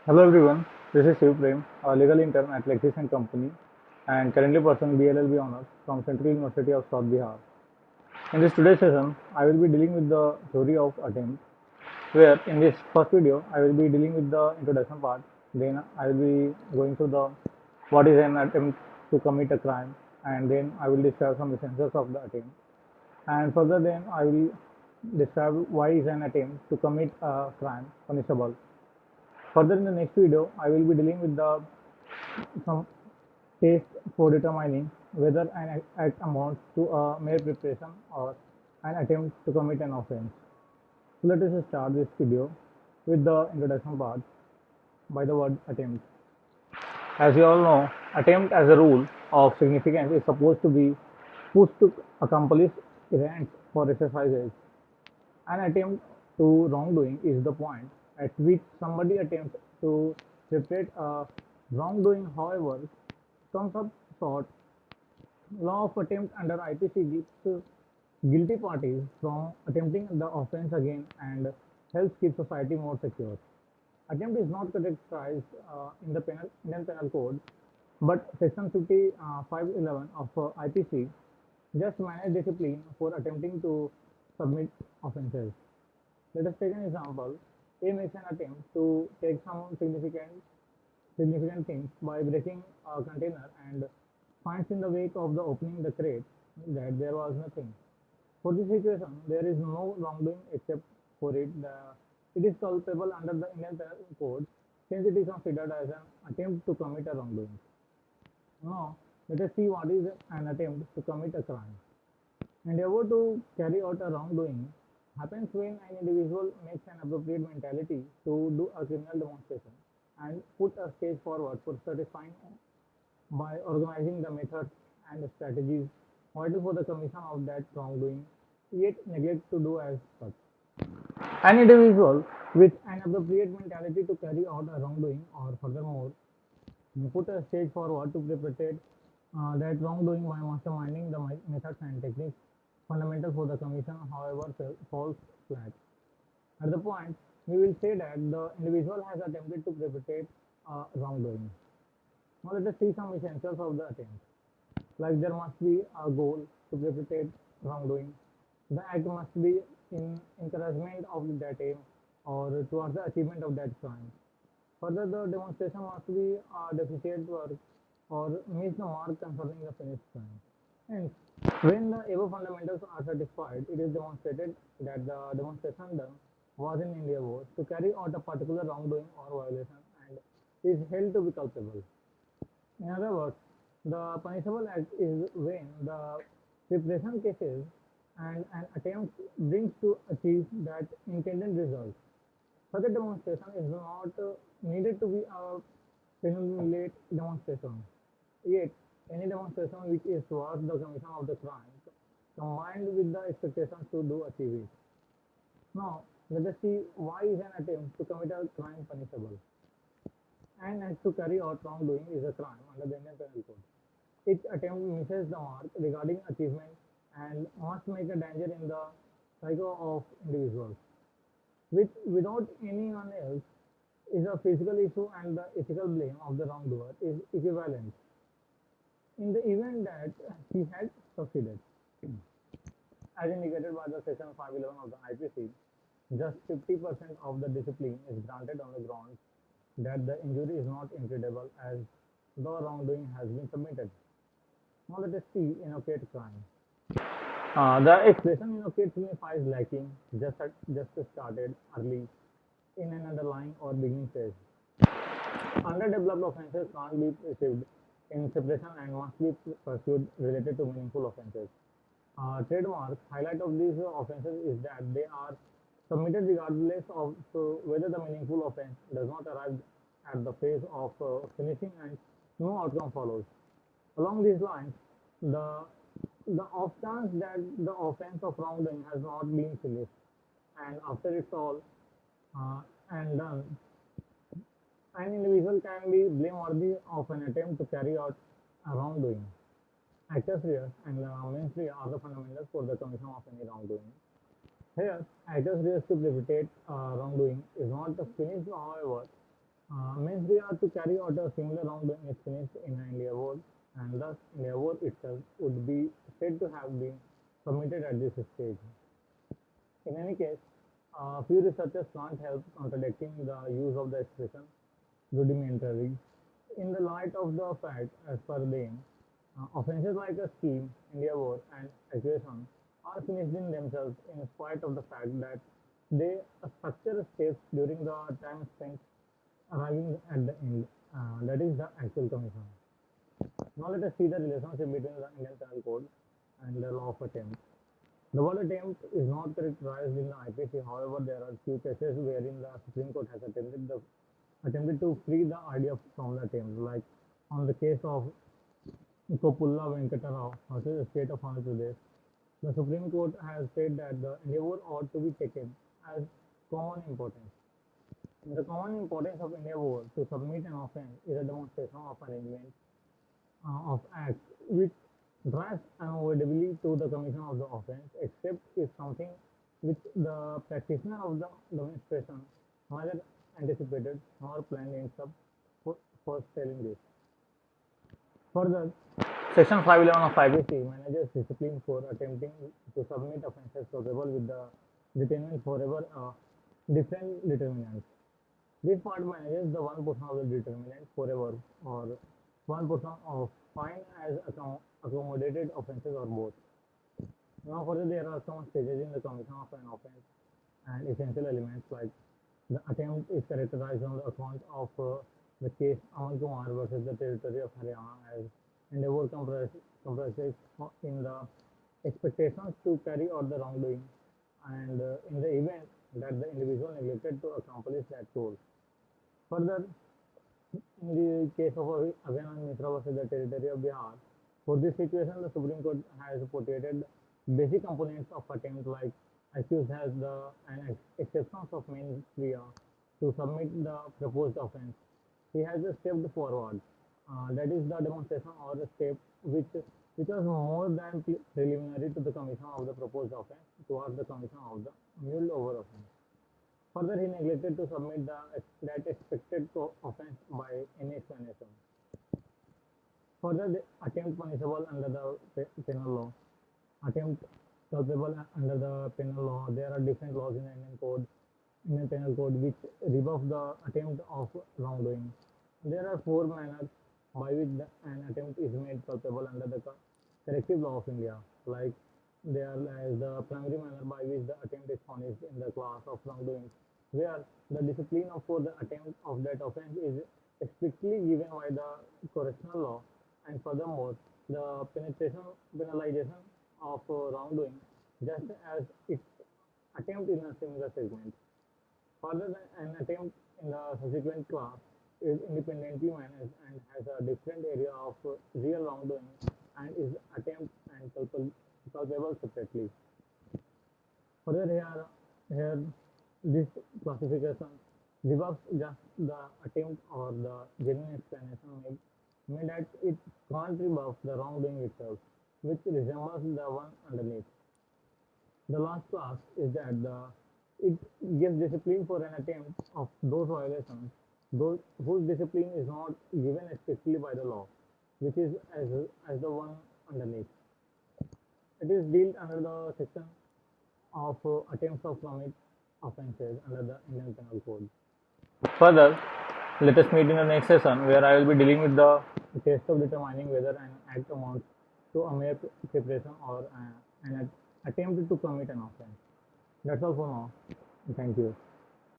Hello everyone, this is Shiv Prem, a legal intern at LEXIS and Company and currently pursuing BLLB honors from Central University of South Bihar. In this today's session, I will be dealing with the theory of attempt, where in this first video, I will be dealing with the introduction part, then I will be going through the what is an attempt to commit a crime, and then I will describe some essentials of the attempt, and further then I will describe why is an attempt to commit a crime punishable. Further in the next video, I will be dealing with the some test for determining whether an act amounts to a mere preparation or an attempt to commit an offense. So let us start this video with the introduction part by the word attempt. As you all know, attempt as a rule of significance is supposed to be pushed to accomplish events for exercises. An attempt to wrongdoing is the point at which somebody attempts to perpetrate a wrongdoing. However, some sort law of attempt under IPC gives guilty parties from attempting the offense again and helps keep society more secure. Attempt is not categorized in the Indian Penal Code, but Section 511 of IPC just manage discipline for attempting to submit offences. Let us take an example. A makes an attempt to take some significant things by breaking a container and finds in the wake of the opening the crate that there was nothing. For this situation, there is no wrongdoing except for it. It is culpable under the Indian Penal Code since it is considered as an attempt to commit a wrongdoing. Now, let us see what is an attempt to commit a crime. Endeavor to carry out a wrongdoing happens when an individual makes an appropriate mentality to do a criminal demonstration and put a stage forward for satisfying by organizing the methods and strategies vital for the commission of that wrongdoing, yet neglect to do as such. An individual with an appropriate mentality to carry out a wrongdoing or furthermore put a stage forward to perpetrate that wrongdoing by masterminding the methods and techniques fundamental for the commission, however, falls flat. At the point, we will say that the individual has attempted to perpetrate wrongdoing. Now let us see some essentials of the attempt. Like there must be a goal to perpetrate wrongdoing. The act must be in encouragement of that aim or towards the achievement of that crime. Further, the demonstration must be a deficient work or miss the mark concerning the finished crime. Hence, when the above fundamentals are satisfied, it is demonstrated that the demonstration done was in endeavor to carry out a particular wrongdoing or violation and is held to be culpable. In other words, the punishable act is when the preparation cases and an attempt brings to achieve that intended result. Such a demonstration is not needed to be a simulate demonstration. Yet, any demonstration which is towards the commission of the crime combined with the expectation to do achieve it. Now, let us see why is an attempt to commit a crime punishable. An act to carry out wrongdoing is a crime under the Indian Penal Code. Each attempt misses the mark regarding achievement and must make a danger in the psyche of individuals, which without anyone else is a physical issue and the ethical blame of the wrongdoer is equivalent. In the event that he had succeeded, as indicated by the Section 511 of the IPC, just 50% of the discipline is granted on the grounds that the injury is not incredible as the wrongdoing has been submitted. Now let us see innocent crime. The expression innocent signifies lacking, just started early in an underlying or beginning phase. Underdeveloped offences can't be perceived in separation and must be pursued related to meaningful offences. Trademark highlight of these offences is that they are submitted regardless of whether the meaningful offence does not arrive at the phase of finishing and no outcome follows. Along these lines, the off chance that the offence of wrongdoing has not been finished, and after it's all and done, an individual can be blameworthy of an attempt to carry out a wrongdoing. Actus reus and mens rea are the fundamentals for the commission of any wrongdoing. Here, actus reus to perpetrate wrongdoing is not the finished, however, Means we are to carry out a similar wrongdoing is finished in an India ward, and thus India ward itself would be said to have been committed at this stage. In any case, few researchers can't help contradicting the use of the expression rudimentary in the light of the fact, as per them, offences like a scheme, endeavour, and aggression are finished in themselves in spite of the fact that they structure steps during the time spent arriving at the end, that is the actual commission. Now let us see the relationship between the Indian Penal Code and the law of attempt. The word attempt is not characterized in the IPC, however, there are few cases wherein the Supreme Court has attempted to free the idea from the attempt, like on the case of Kopulla Venkata Rao versus the state of Andhra Pradesh. The Supreme Court has said that the endeavour ought to be taken as common importance. The common importance of endeavour to submit an offence is a demonstration of arrangement of acts which drives unavoidably to the commission of the offence, except if something which the practitioner of the demonstration neither anticipated nor planned ends up foretelling this. Further, Section 511 of IPC manages discipline for attempting to submit offences culpable with the determinant forever different determinants. This part manages the one portion of the determinant forever or one portion of fine as accommodated offences or both. Now further there are some stages in the commission of an offence and essential elements like the attempt is characterized on the account of the case Aman Kumar versus the territory of Haryana as endeavour comprises in the expectations to carry out the wrongdoing and in the event that the individual neglected to accomplish that goal. Further, in the case of Abhiyan and Mishra versus the territory of Bihar, for this situation the Supreme Court has portrayed basic components of attempt like accused has the exceptions of mens rea to submit the proposed offence. He has stepped forward. That is the demonstration or the step which was more than preliminary to the commission of the proposed offence towards the commission of the mulled over offence. Further, he neglected to submit that expected offence by any explanation. Further, the attempt punishable under the penal law, attempt culpable under the penal law. There are different laws in the Indian Penal Code, which rebuff the attempt of wrongdoing. There are four manners by which an attempt is made culpable under the corrective law of India, like there is the primary manner by which the attempt is punished in the class of wrongdoing, where the discipline for the attempt of that offence is strictly given by the correctional law, and furthermore, the penalization of wrongdoing just as its attempt in a similar segment. Further, an attempt in the subsequent class is independently managed and has a different area of real wrongdoing and is attempt and culpable separately. Further, here this classification rebuffs just the attempt or the genuine explanation made that it can't rebuff the wrongdoing itself, which resembles the one underneath. The last class is that it gives discipline for an attempt of those violations, those whose discipline is not given strictly by the law, which is as the one underneath. It is dealt under the section of attempts of commit offences under the Indian Penal Code. Further, let us meet in the next session where I will be dealing with the test of determining whether an act amounts to a mere preparation or an attempt to commit an offence. That's all for now. Thank you.